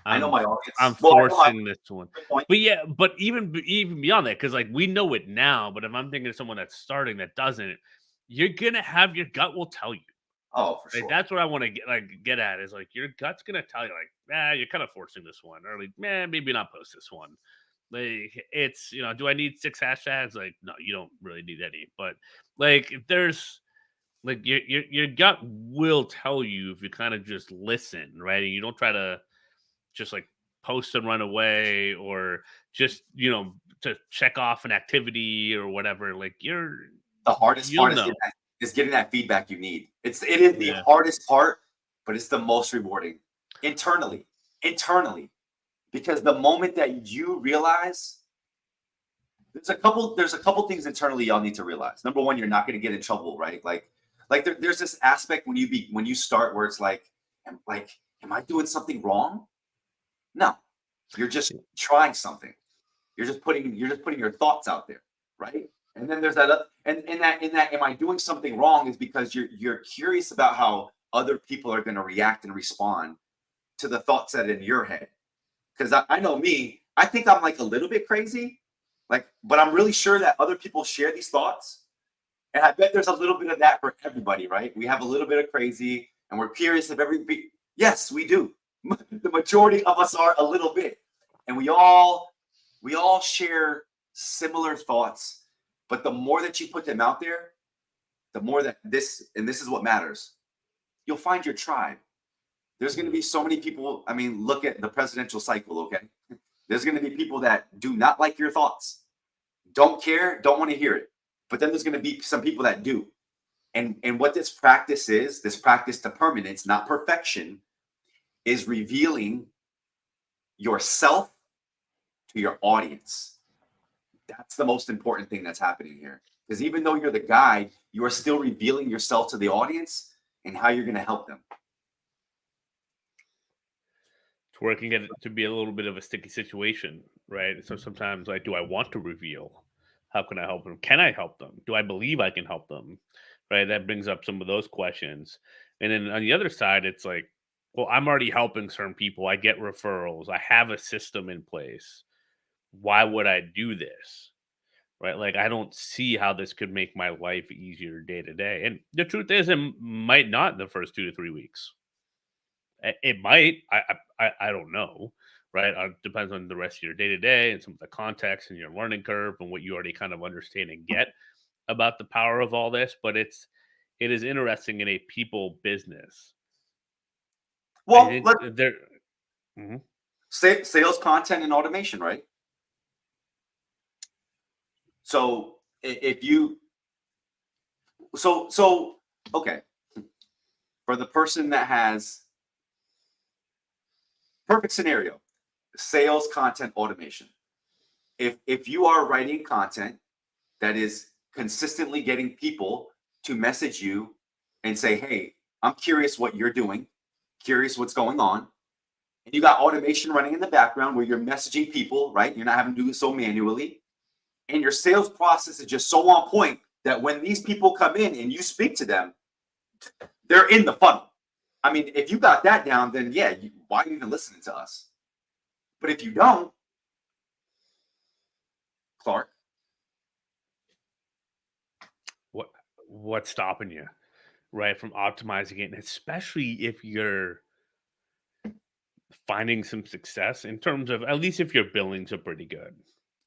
I know I'm my I'm audience. Well, I know my forcing this one. good point. But yeah, but even beyond that, because like we know it now, but if I'm thinking of someone that's starting that doesn't, you're gonna have your gut will tell you. Oh, for Like sure. that's what I want to get at is like your gut's gonna tell you like, you're kind of forcing this one, or like, maybe not post this one. Like it's do I need 6 hashtags? Like, no, you don't really need any. But like there's like your gut will tell you if you kind of just listen, right? And you don't try to just like post and run away or just to check off an activity or whatever. Like The hardest you'll part know. is getting that feedback you need. It is the Yeah. hardest part, but it's the most rewarding internally. Internally, because the moment that you realize there's a couple things internally y'all need to realize. Number one, you're not going to get in trouble, right? There's this aspect when you start where it's am I doing something wrong? No, you're just trying something. You're just putting your thoughts out there, right? And then there's that, and in that, am I doing something wrong? Is because you're curious about how other people are going to react and respond to the thoughts that are in your head. Because I know me, I think I'm like a little bit crazy, but I'm really sure that other people share these thoughts, and I bet there's a little bit of that for everybody, right? We have a little bit of crazy, and we're curious if everybody. Yes, we do. The majority of us are a little bit, and we all share similar thoughts. But the more that you put them out there, the more that this is what matters. You'll find your tribe. There's going to be so many people. I mean, look at the presidential cycle, okay? There's going to be people that do not like your thoughts, don't care, don't want to hear it. But then there's going to be some people that do. And what this practice to permanence, not perfection, is revealing yourself to your audience. That's the most important thing that's happening here. Because even though you're the guide, you are still revealing yourself to the audience and how you're going to help them. It's working it to be a little bit of a sticky situation, right? So sometimes, like, do I want to reveal? How can I help them? Can I help them? Do I believe I can help them? Right? That brings up some of those questions. And then on the other side, it's like, well, I'm already helping certain people. I get referrals. I have a system in place. Why would I do this? Right? Like, I don't see how this could make my life easier day to day. And the truth is, it might not in the first 2 to 3 weeks. It might. I don't know, right? Depends on the rest of your day to day and some of the context and your learning curve and what you already kind of understand and get about the power of all this. But it is interesting in a people business. I Well, think let's there. Mhm. say sales content and automation, right? So if you so okay, for the person that has perfect scenario, sales content automation. If you are writing content that is consistently getting people to message you and say, "Hey, I'm curious what you're doing, curious what's going on," and you got automation running in the background where you're messaging people, right? You're not having to do it so manually, and your sales process is just so on point that when these people come in and you speak to them, they're in the funnel. I mean, if you got that down, then yeah, why are you even listening to us? But if you don't, Clark, What what's stopping you, right, from optimizing it, and especially if you're finding some success in terms of at least if your billings are pretty good,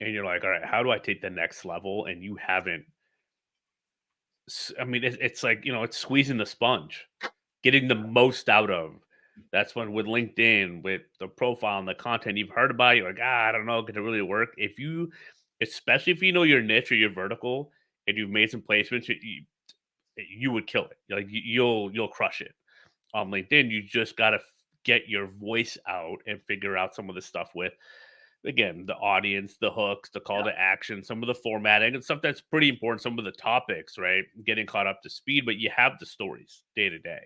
and you're like, all right, how do I take the next level? And you haven't. I mean, it's like it's squeezing the sponge, getting the most out of. That's when with LinkedIn, with the profile and the content you've heard about, you're like, I don't know, could it really work? Especially if you know your niche or your vertical, and you've made some placements, you would kill it. Like you'll crush it on LinkedIn. You just gotta get your voice out and figure out some of the stuff with again the audience, the hooks, the call yeah. to action, some of the formatting and stuff that's pretty important. Some of the topics, right? Getting caught up to speed, but you have the stories day to day,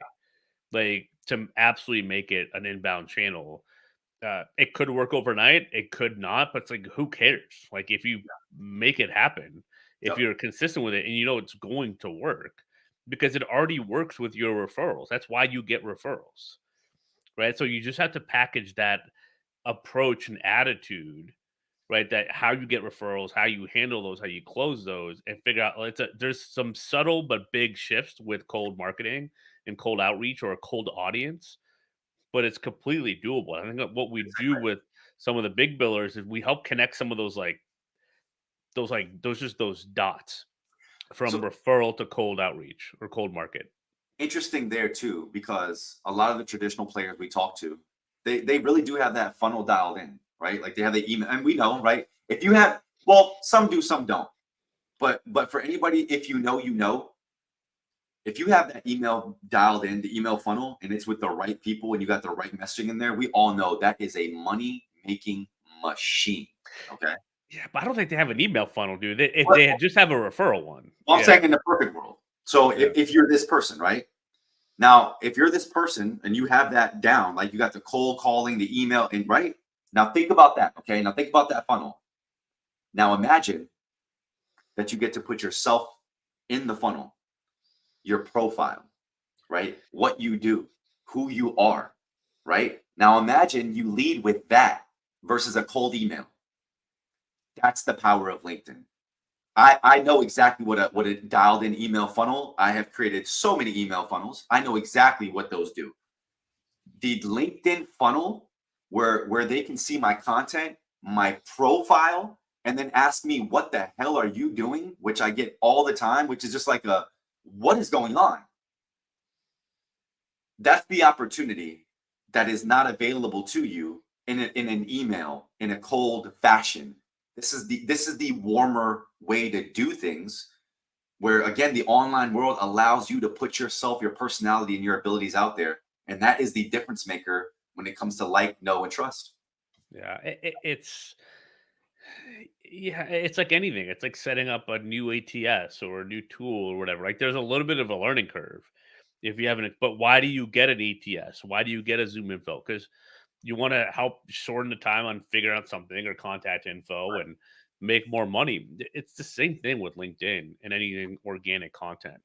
like to absolutely make it an inbound channel. It could work overnight. It could not, but it's like, who cares? Like, if you make it happen, if Yep. you're consistent with it and you know it's going to work because it already works with your referrals. That's why you get referrals, right? So you just have to package that approach and attitude, right? That how you get referrals, how you handle those, how you close those, and figure out there's some subtle but big shifts with cold marketing and cold outreach or a cold audience, but it's completely doable. I think that what we do with some of the big billers is we help connect some of those dots from So referral to cold outreach or cold market. interesting there too, because a lot of the traditional players we talk to, they really do have that funnel dialed in, right? Like they have the email, and we know, right? If you have, well, some do, some don't. But for anybody, if you know, you know, if you have that email dialed in, the email funnel, and it's with the right people and you got the right messaging in there, we all know that is a money making machine. Okay. Yeah, but I don't think they have an email funnel, dude. If Well, they just have a referral one. I'm Yeah, saying in the perfect world. So yeah. if you're this person, right? Now, if you're this person and you have that down, like you got the cold calling, the email, and right now, think about that. Okay. Now, think about that funnel. Now, imagine that you get to put yourself in the funnel, your profile, right? What you do, who you are, right? Now, imagine you lead with that versus a cold email. That's the power of LinkedIn. I know exactly what a dialed in email funnel. I have created so many email funnels. I know exactly what those do. The LinkedIn funnel where they can see my content, my profile, and then ask me what the hell are you doing, which I get all the time, which is just like a what is going on? That's the opportunity that is not available to you in an email in a cold fashion. This is the warmer way to do things where again the online world allows you to put yourself, your personality, and your abilities out there, and that is the difference maker when it comes to like, know, and trust. Yeah, it's yeah, it's like anything. It's like setting up a new ATS or a new tool or whatever. Like there's a little bit of a learning curve if you haven't. But why do you get an ATS? Why do you get a Zoom info? Because you want to help shorten the time on figuring out something or contact info and make more money. It's the same thing with LinkedIn and anything organic content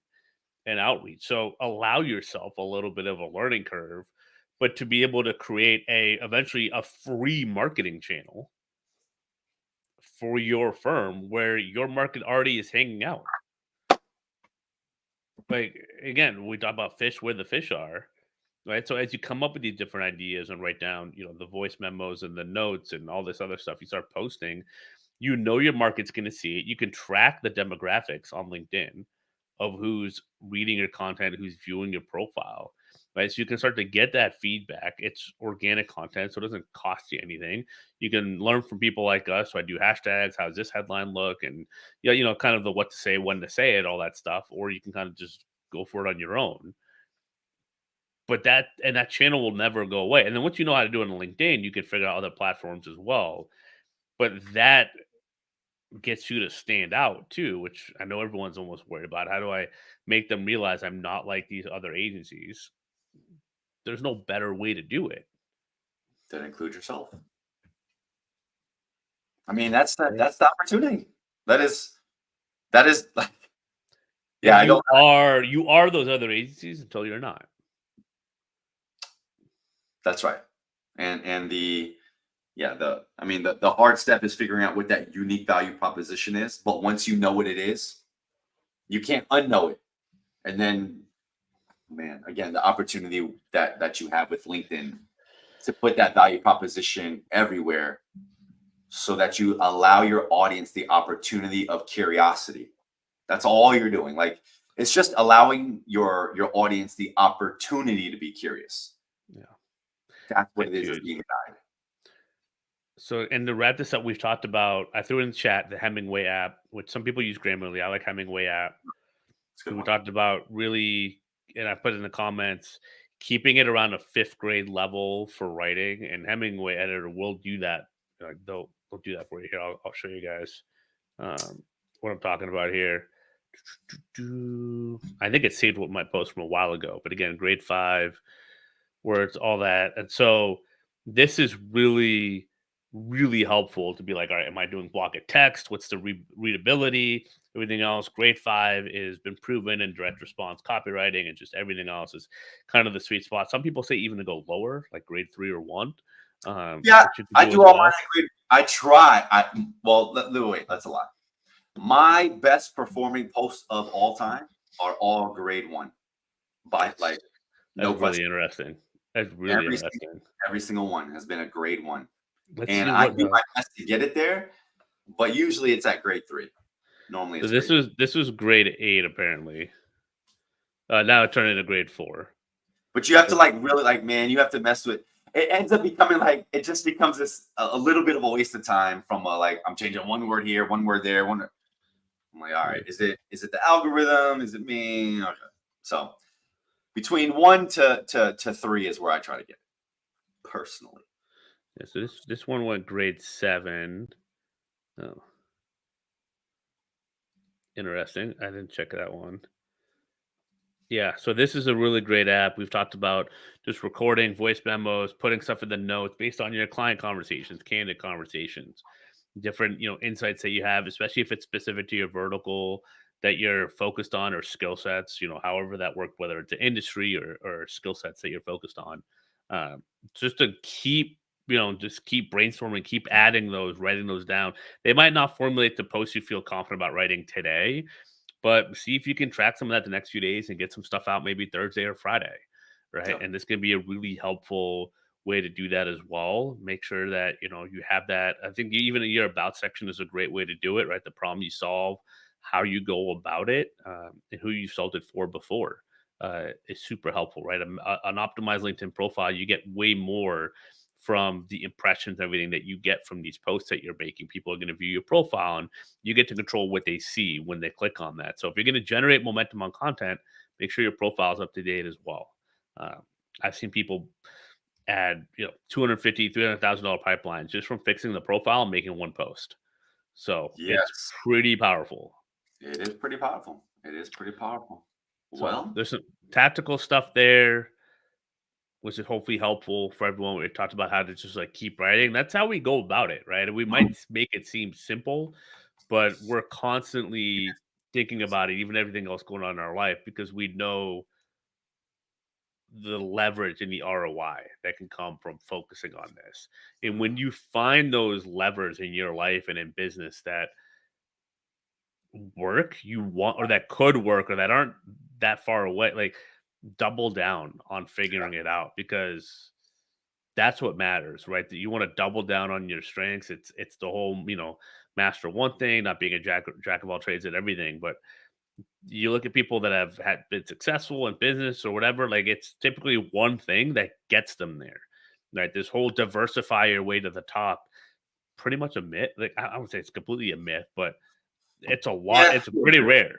and outreach. So allow yourself a little bit of a learning curve, but to be able to create a eventually a free marketing channel for your firm where your market already is hanging out. Like again, we talk about fish where the fish are, right? So as you come up with these different ideas and write down, the voice memos and the notes and all this other stuff, you start posting. You know your market's going to see it. You can track the demographics on LinkedIn of who's reading your content, who's viewing your profile, right? So you can start to get that feedback. It's organic content, so it doesn't cost you anything. You can learn from people like us. So I do hashtags. How's this headline look? And yeah, kind of the what to say, when to say it, all that stuff. Or you can kind of just go for it on your own. But that channel will never go away. And then once you know how to do it on LinkedIn, you can figure out other platforms as well. But that gets you to stand out too, which I know everyone's almost worried about. How do I make them realize I'm not like these other agencies? There's no better way to do it. That include yourself. I mean, that's the Right. that's the opportunity. That is like, And yeah, I don't. you are those other agencies until you're not. That's right. And the yeah, I mean the hard step is figuring out what that unique value proposition is. But once you know what it is, you can't unknow it. And then, man, again, the opportunity that you have with LinkedIn to put that value proposition everywhere so that you allow your audience the opportunity of curiosity. That's all you're doing. Like it's just allowing your audience the opportunity to be curious. Yeah. That's what That's it is huge. being a guide. So, and to wrap this up, we've talked about, I threw in the chat the Hemingway app, which some people use Grammarly. I like Hemingway app. It's a good We one. talked about really, and I put in the comments, keeping it around a fifth grade level for writing. And Hemingway editor will do that. Like they'll do that for you here. I'll show you guys what I'm talking about here. I think it saved with my post from a while ago, but again, grade 5, where it's all that. And so this is really, really helpful to be like, all right, am I doing block of text? What's the readability? Everything else. Grade 5 is been proven in direct response copywriting, and just everything else is kind of the sweet spot. Some people say even to go lower, like grade 3 or 1, Yeah, which you can I do do as all mine well. at grade. I try. Wait, that's a lie. My best performing posts of all time are all grade 1 by That's like that's no really question. interesting. That's really Every sing- interesting. every single one has been a grade 1, Let's and see I what. do my best to get it there, but usually it's at grade 3. Normally So it's grade 3. this was grade 8 apparently. Now it turned into grade 4. But you have to So like really like, man, you have to mess with. It ends up becoming like it just becomes this a little bit of a waste of time from like I'm changing one word here, one word there, one. I'm like, all right, is it the algorithm? Is it me? Okay. So between 1 to 3 is where I try to get it, personally. yeah, so this one went grade 7. Oh, interesting. I didn't check that one. Yeah, so this is a really great app. We've talked about just recording voice memos, putting stuff in the notes based on your client conversations, candid conversations, different, insights that you have, especially if it's specific to your vertical that you're focused on or skill sets, however that work, whether it's an industry or skill sets that you're focused on. Just to keep, just keep brainstorming, keep adding those, writing those down. They might not formulate the post you feel confident about writing today, but see if you can track some of that the next few days and get some stuff out maybe Thursday or Friday, right? Yeah. And this can be a really helpful way to do that as well. Make sure that you have that. I think even your about section is a great way to do it, right? The problem you solve, how you go about it, and who you solved it for before is super helpful, right? An optimized LinkedIn profile, you get way more from the impressions and everything that you get from these posts that you're making. People are going to view your profile, and you get to control what they see when they click on that. So if you're going to generate momentum on content, make sure your profile is up to date as well. Uh, I've seen people add, $250,000, $300,000 pipelines just from fixing the profile and making one post. So it's Yes, pretty powerful. it is pretty powerful. It is pretty powerful. So Well, there's some tactical stuff there, which is hopefully helpful for everyone. We talked about how to just like keep writing. That's how we go about it, right? And we might make it seem simple, but we're constantly thinking about it, even everything else going on in our life, because we know the leverage and the ROI that can come from focusing on this. And when you find those levers in your life and in business that work, you want, or that could work, or that aren't that far away, like double down on figuring it out, because that's what matters, right? That you want to double down on your strengths. It's the whole, master one thing, not being a jack of all trades at everything. But you look at people that have had been successful in business or whatever, like it's typically one thing that gets them there. Right. This whole diversify your way to the top, pretty much a myth. Like I would say it's completely a myth, but it's a lot, yeah, it's pretty rare.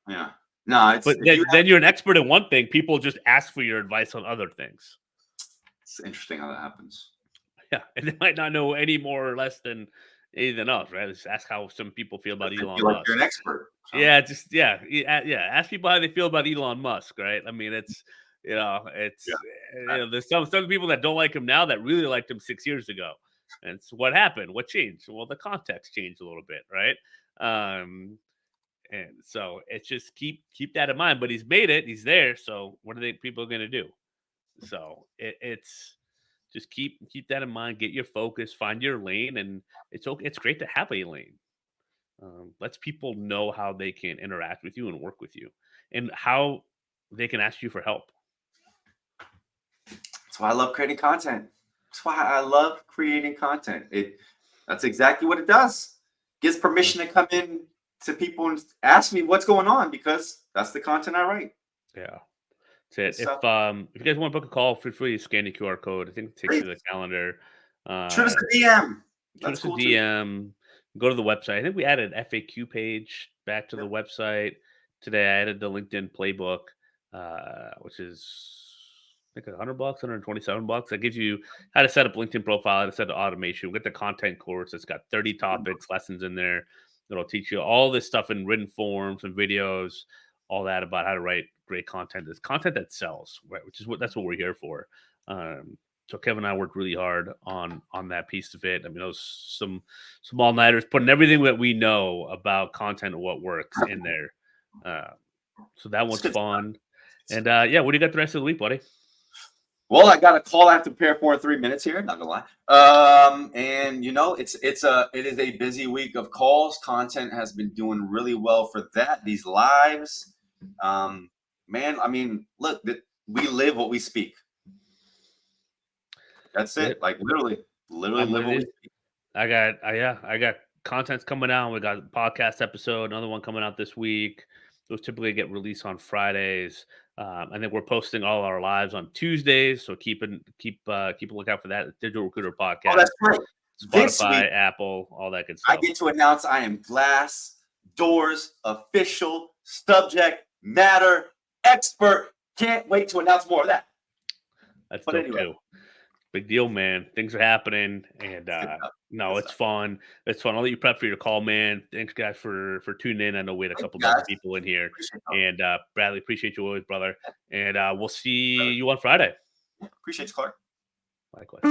yeah. No, it's But if you then you're an expert in one thing, people just ask for your advice on other things. it's interesting how that happens. Yeah, and they might not know any more or less than anything else, right? Just ask how some people feel about Because they Elon feel like you're Musk. an expert. So Yeah, just yeah. Ask people how they feel about Elon Musk, right? I mean, yeah, there's some people that don't like him now that really liked him 6 years ago. And so what happened? What changed? Well, the context changed a little bit, right? Um, and so it's just keep that in mind. But he's made it. He's there. So what are they people going to do? So it's just keep that in mind. Get your focus. Find your lane, and it's okay. It's great to have a lane. Lets people know how they can interact with you and work with you, and how they can ask you for help. that's why I love creating content. That's why I love creating content. That's exactly what it does. Gives Uh, permission to come in to people and ask me what's going on because that's the content I write. Yeah, that's Good it. stuff. If you guys want to book a call, feel free to scan the QR code. I think it takes Great. you to the calendar. Shoot us Uh, a DM. Shoot That's us a cool too. DM. Go to the website. I think we added an FAQ page back to the Yep. website today. I added the LinkedIn playbook, which is I think $100, $127. That gives you how to set up LinkedIn profile, how to set up automation. We got the content course. It's got 30 topics, lessons in there. It'll teach you all this stuff in written forms and videos, all that about how to write great content. It's content that sells, right? Which is that's what we're here for. Um, So Kevin and I worked really hard on that piece of it. I mean, those some all-nighters, putting everything that we know about content and what works in there. So that one's fun. And yeah, what do you got the rest of the week, buddy? Well, I got a call I have to prepare for in 3 minutes here. Not gonna lie. And it is a busy week of calls. Content has been doing really well for that. These lives, man. I mean, look, we live what we speak. That's it. Like literally live what we speak. I got content's coming out. We got a podcast episode, another one coming out this week. Those typically get released on Fridays. I think we're posting all our lives on Tuesdays, so keep a lookout for that. Digital Recruiter Podcast. Oh, that's right. Spotify, Apple, all that good stuff. I get to announce I am Glass Doors official subject matter expert. Can't wait to announce more of that. That's dope too. Big deal, man. Things are happening, and it's fun. It's fun. I'll let you prep for your call, man. Thanks, guys, for tuning in. I know we had a couple dozen people in here, and Bradley, appreciate you always, brother. And we'll see you on Friday. Yeah, appreciate you, Clark. Likewise.